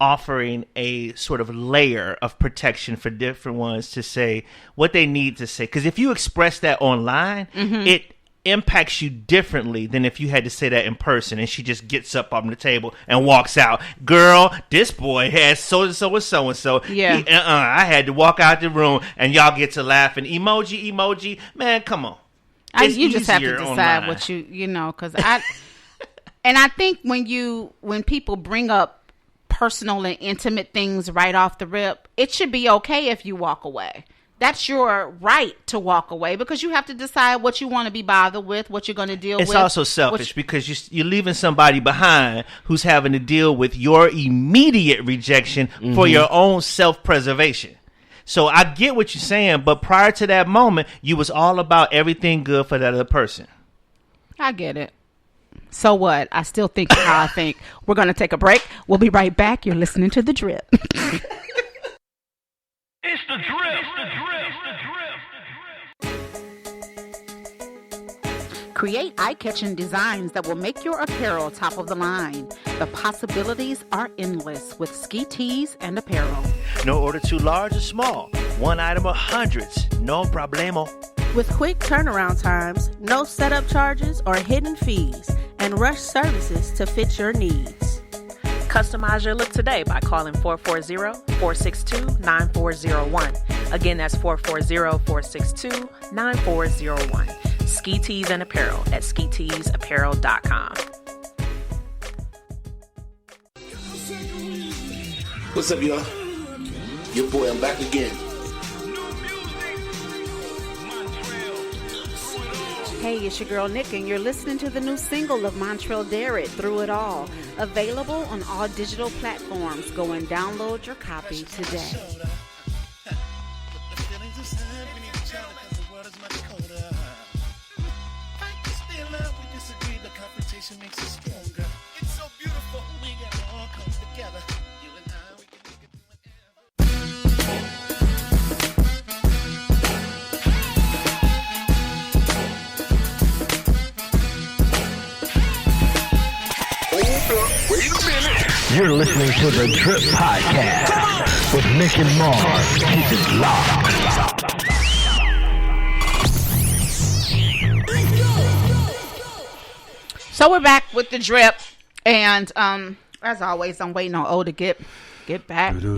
offering a sort of layer of protection for different ones to say what they need to say. Because if you express that online, it impacts you differently than if you had to say that in person and she just gets up on the table and walks out. Girl, this boy has so-and-so and so-and-so. Yeah. I had to walk out the room and y'all get to laughing. Emoji. Man, come on. You just have to decide online. what because and I think when people bring up personal and intimate things right off the rip, it should be okay if you walk away. That's your right to walk away because you have to decide what you want to be bothered with, what you're going to deal with. It's also selfish because you're leaving somebody behind who's having to deal with your immediate rejection for your own self-preservation. So I get what you're saying, but prior to that moment, you was all about everything good for that other person. I get it. So what? I still think how I think. We're going to take a break. We'll be right back. You're listening to The Drip. It's The Drip. Create eye-catching designs that will make your apparel top of the line. The possibilities are endless with ski tees and apparel. No order too large or small. One item or hundreds. No problemo. With quick turnaround times, no setup charges or hidden fees, and rush services to fit your needs. Customize your look today by calling 440-462-9401. Again, that's 440-462-9401. Ski Tees and Apparel at skiteesapparel.com. What's up, y'all? Your boy, I'm back again. Hey, it's your girl Nick, and you're listening to the new single of Montreal Derrick, Through It All. Available on all digital platforms. Go and download your copy today. Makes us stronger. It's so beautiful. We got to all come together. You and I, we can make it Hold up, wait a minute. You're listening to the Drip Podcast with Nick and Mars. Keep it locked. So we're back with The Drip, and as always, I'm waiting on O to get back. We're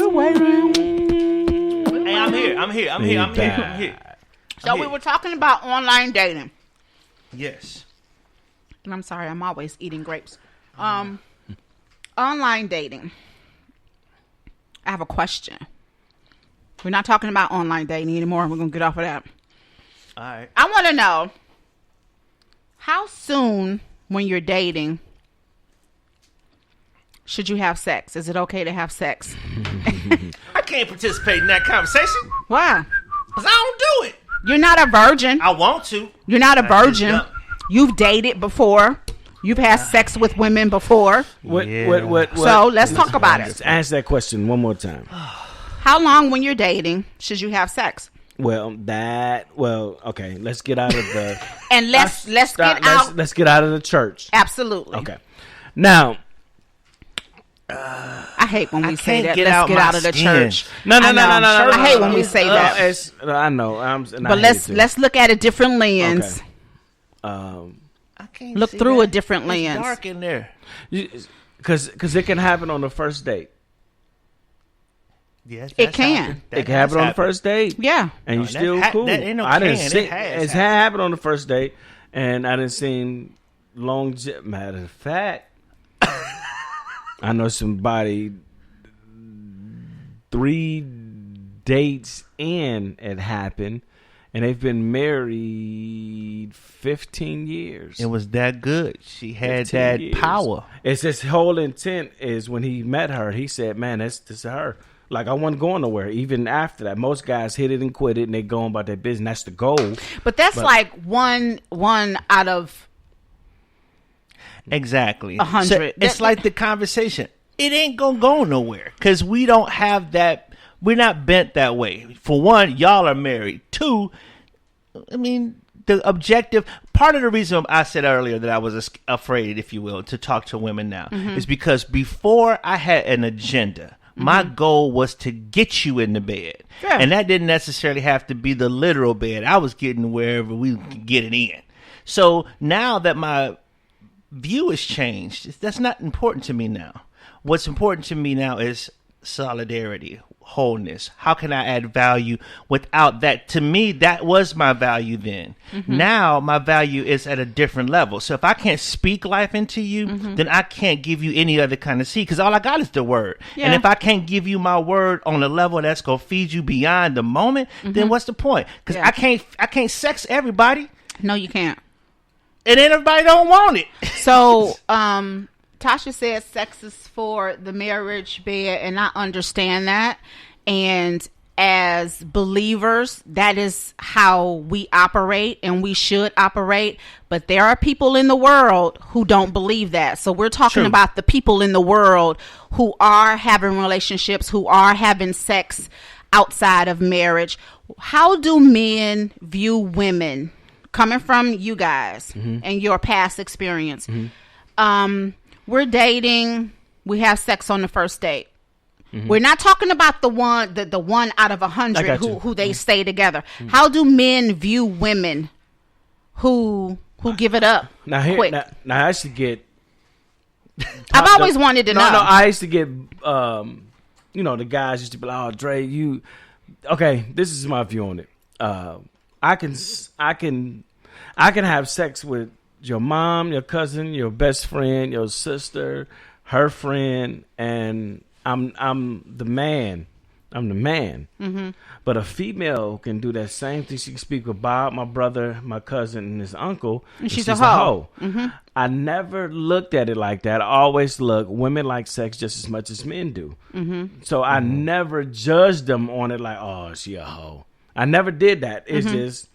waiting. Hey, I'm here. So we were talking about online dating. Yes. And I'm sorry, I'm always eating grapes. Online dating. I have a question. We're not talking about online dating anymore. We're going to get off of that. All right. I want to know, how soon when you're dating should you have sex? Is it okay to have sex? I can't participate in that conversation. Why? Because I don't do it. You're not a virgin. I want to. You're not a virgin. You've dated before. You've had sex with women before. What? So let's talk about it. Ask that question one more time. How long when you're dating should you have sex? Okay. Let's get out of the and let's get out of the church. Absolutely. Okay. Now, I hate when we say that. Let's get out of the church. No. I hate when we say that. I know. But let's look at a different lens. Okay. I can't look through a different lens. It's dark in there. Because it can happen on the first date. Yes, it can. It can happen on the first date. Yeah. And you still cool. That ain't no I didn't can. see It's happened on the first date, and I didn't see matter of fact, I know somebody 3 dates in it happened, and they've been married 15 years. It was that good. She had that power. It's his whole intent is when he met her, he said, man, this is her. Like, I wasn't going nowhere. Even after that, most guys hit it and quit it, and they go about their business. That's the goal. But that's like one out of exactly 100. So it's like the conversation. It ain't gonna go nowhere because we don't have that. We're not bent that way. For one, y'all are married. Two, I mean, the objective part of the reason I said earlier that I was afraid, if you will, to talk to women now is because before I had an agenda. My goal was to get you in the bed. Yeah. And that didn't necessarily have to be the literal bed. I was getting wherever we could get it in. So now that my view has changed, that's not important to me now. What's important to me now is solidarity, wholeness. How can I add value without that? To me, that was my value then. Now my value is at a different level. So if I can't speak life into you, then I can't give you any other kind of seed because all I got is the word. Yeah. And if I can't give you my word on a level that's going to feed you beyond the moment, then what's the point? Because Yeah. I can't sex everybody No, you can't. and then everybody don't want it. So, Tasha said sex is for the marriage bed, and I understand that. And as believers, that is how we operate, and we should operate. But there are people in the world who don't believe that. So we're talking True. about the people in the world who are having relationships, who are having sex outside of marriage. How do men view women, coming from you guys and your past experience? We're dating, we have sex on the first date. We're not talking about the one out of 100 who they stay together. How do men view women who give it up quick? Now I used to get. I've always wanted to know. No, I used to get. The guys used to be like, "Oh, Dre, you." Okay, this is my view on it. I can have sex with your mom, your cousin, your best friend, your sister, her friend, and I'm the man. I'm the man. But a female can do that same thing. She can speak with Bob, my brother, my cousin, and his uncle. And she's a hoe. I never looked at it like that. I always look, women like sex just as much as men do. So I never judged them on it like, oh, she a hoe. I never did that. It's just...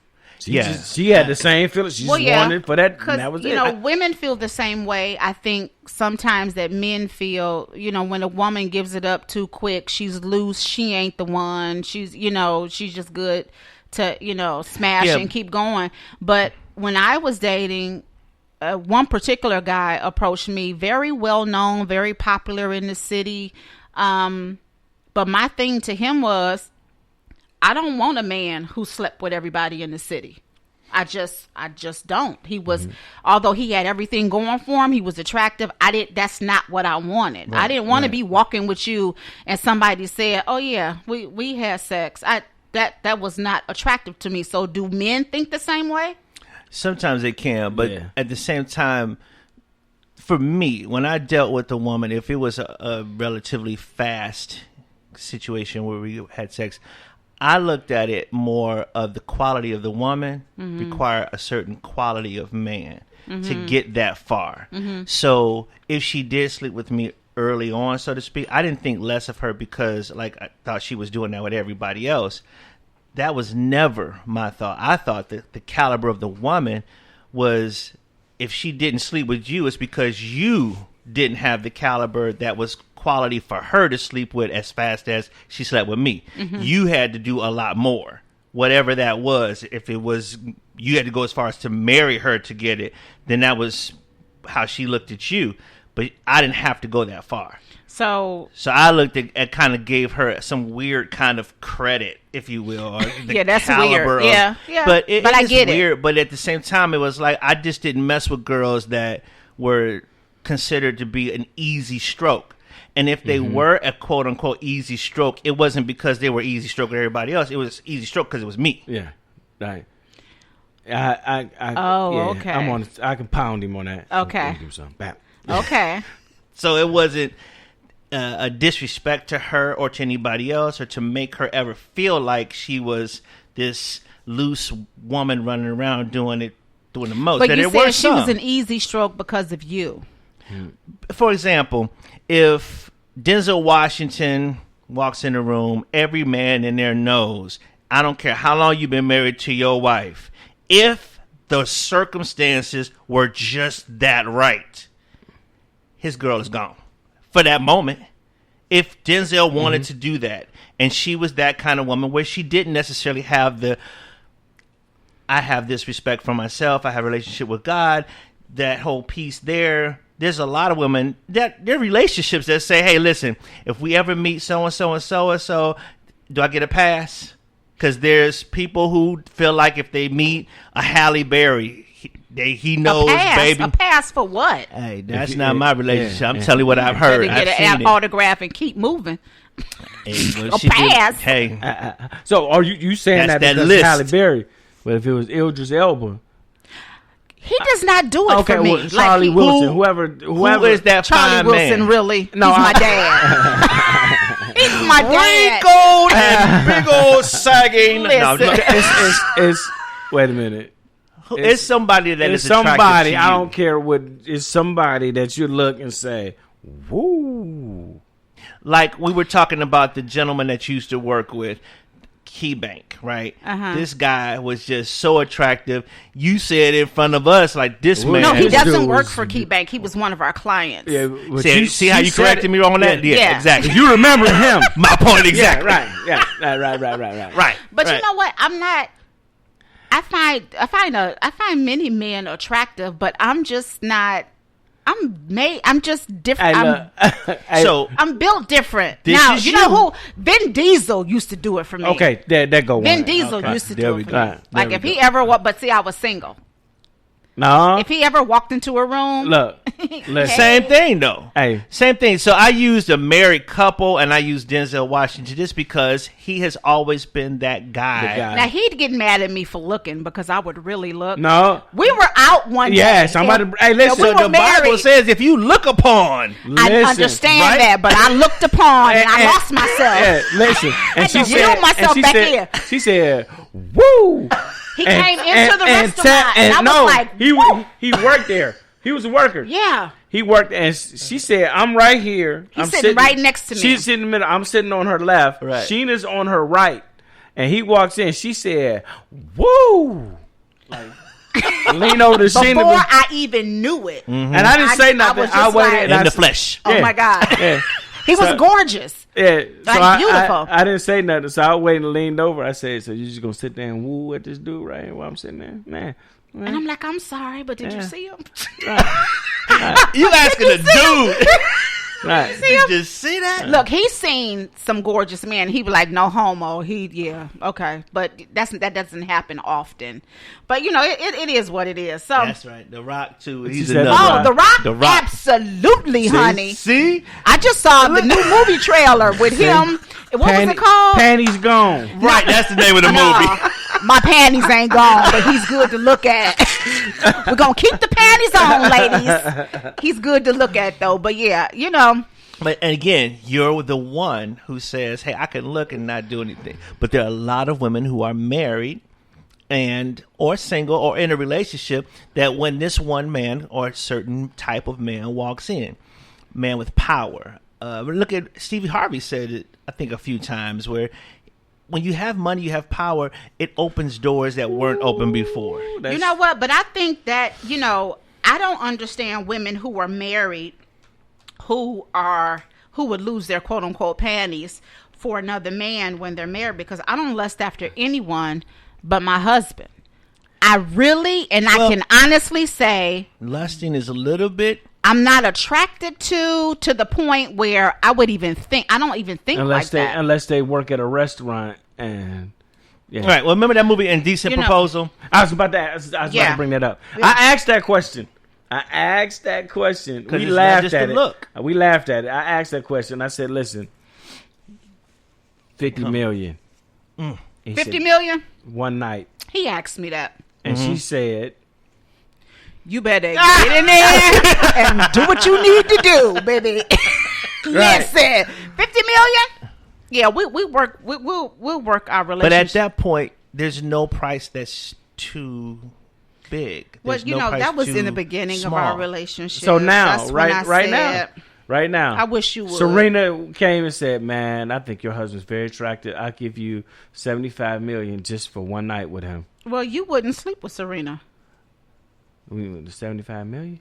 She had the same feeling. She just wanted for that, and that was it. Women feel the same way. I think sometimes that men feel, when a woman gives it up too quick, she's loose. She ain't the one. She's just good to, smash and keep going. But when I was dating, one particular guy approached me, very well known, very popular in the city. But my thing to him was, I don't want a man who slept with everybody in the city. I just don't. He was, although he had everything going for him, he was attractive. That's not what I wanted. I didn't want to be walking with you and somebody said, "Oh yeah, we had sex." That was not attractive to me. So do men think the same way? Sometimes they can, but at the same time, for me, when I dealt with a woman, if it was a relatively fast situation where we had sex, I looked at it more of the quality of the woman require a certain quality of man to get that far. So if she did sleep with me early on, so to speak, I didn't think less of her because I thought she was doing that with everybody else. That was never my thought. I thought that the caliber of the woman was, if she didn't sleep with you, it's because you didn't have the caliber that was quality for her to sleep with as fast as she slept with me. You had to do a lot more, whatever that was. If it was, you had to go as far as to marry her to get it, then that was how she looked at you. But I didn't have to go that far. So I looked at kind of gave her some weird kind of credit, if you will. Or the that's caliber weird. Of, yeah. But I get weird, it. But at the same time, it was like I just didn't mess with girls that were considered to be an easy stroke. And if they were a quote unquote easy stroke, it wasn't because they were easy stroke with everybody else. It was easy stroke because it was me. Yeah, right. Okay. I'm on. I can pound him on that. Okay. Do something. Bam. Okay. So it wasn't a disrespect to her or to anybody else, or to make her ever feel like she was this loose woman running around doing the most. But that you there said she was some. an easy stroke because of you. For example, if Denzel Washington walks in the room, every man in there knows, I don't care how long you've been married to your wife, if the circumstances were just that right, his girl is gone for that moment. If Denzel wanted to do that, and she was that kind of woman where she didn't necessarily have I have this respect for myself. I have a relationship with God. That whole piece there. There's a lot of women that their relationships that say, "Hey, listen, if we ever meet so and so and so and so, do I get a pass?" Because there's people who feel like if they meet a Halle Berry, he knows, baby. A pass for what? Hey, that's not my relationship. I'm telling you what I've heard. Better get I've an autograph and keep moving. a pass. Hey, so are you saying That's that that because list. Halle Berry? But if it was Idris Elba, He does not do it okay, for me. well, Charlie he- Wilson, whoever who is that Charlie fine Wilson, man? really? No, He's my dad. He's my dad. Wrinkled and big old sagging. No, Listen. it's wait a minute. it's somebody that It's is attractive somebody. to I you. don't care what. It's somebody that you look and say, "Woo." Like we were talking about the gentleman that you used to work with, KeyBank, right? Uh-huh. This guy was just so attractive. You said in front of us, like this man. No, he This doesn't dude work was- for KeyBank. He was one of our clients. Yeah, but See how you said corrected it. me on that? Yeah, Yeah. exactly. You remember him? My point exactly. Yeah, right. Yeah, right. Right. But right. you know what? I'm not. I find many men attractive, but I'm just not. I'm just different. So I'm built different. This Now is you know you. who Vin Diesel used to do it for me. Okay, that go. Vin on. Diesel Okay. used to There do we it for go. me. Right, Like there if we he go. ever but see, I was single. No, If he ever walked into a room, look, listen. same thing though. Hey. Same thing. So I used a married couple and I used Denzel Washington just because he has always been that guy. The guy. now he'd get mad at me for looking because I would really look. No. We were out one day. Yeah, somebody. and- Hey, listen. and we So were the married. Bible says if you look upon, I Listen, understand right? that, but I looked upon and I And- lost myself. Yeah, listen. And had to reel myself back in. She said, "Woo." He came into the restaurant, and I was like, he worked there. He was a worker. yeah. He worked, and she said, "I'm right here. He's I'm sitting right next to me." She's sitting in the middle. I'm sitting on her left. Right. Sheena's on her right, and he walks in. She said, "Woo." Lean over to Before Sheena, I even knew it. and I didn't say nothing. was I just waited like- and in I the s- flesh. Oh Yeah. my God. Yeah. He was So- gorgeous. Yeah, so Like, beautiful. I didn't say nothing. So I waited and leaned over. I said, "So you just gonna sit there and woo at this dude right here while I'm sitting there, man?" And I'm like, I'm sorry, but did you see him? You asking a dude? Right. Did you see that? Look, he's seen some gorgeous men. He be like, no homo. Okay. But that doesn't happen often. But, you know, it is what it is. So, That's right. The Rock too. He's said another. The Rock? The Rock. Absolutely, honey. See? I just saw the new movie trailer with him. What was it called? Panties gone. Right. That's the name of the movie. My panties ain't gone, but he's good to look at. We're going to keep the panties on, ladies. He's good to look at, though. But, yeah, you know. But and again, you're the one who says, "Hey, I can look and not do anything." But there are a lot of women who are married and or single or in a relationship that when this one man or a certain type of man walks in, man with power. Look at Stevie Harvey said it, I think, a few times where when you have money, you have power, it opens doors that weren't open before. You know what? But I think that, you know, I don't understand women who are married who would lose their quote unquote panties for another man when they're married, because I don't lust after anyone but my husband. I really, and I can honestly say, Lusting is a little bit. I'm not attracted to the point where I don't even think like that. Unless they work at a restaurant and yeah. All right. Well, remember that movie Indecent You know- Proposal? I was about to bring that up. Yeah. I asked that question. We it's laughed not just at a it. look. We laughed at it. I asked that question. I said, "Listen, 50 million. He 50 said, million? one night." He asked me that. And she said, You better get in there and do what you need to do, baby. Listen, 50 million? Yeah, we'll work our relationship. But at that point, there's no price that's too big. well, There's you no know, price that was too in the beginning small. of our relationship. so now, That's when I right now. I wish you would. Serena came and said, "Man, I think your husband's very attractive. I'll give you $75 million just for one night with him." Well, you wouldn't sleep with Serena. We went to $75 million.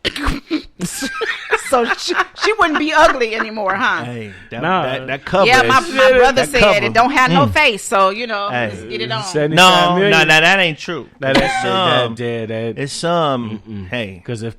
So she wouldn't be ugly anymore, huh? Hey, Nah. that cover. Yeah, my brother that said cover. it don't have no face, so let's Hey. get it on. 75 No, million? that ain't true. That It's some. dead. It's some. Hey, Because if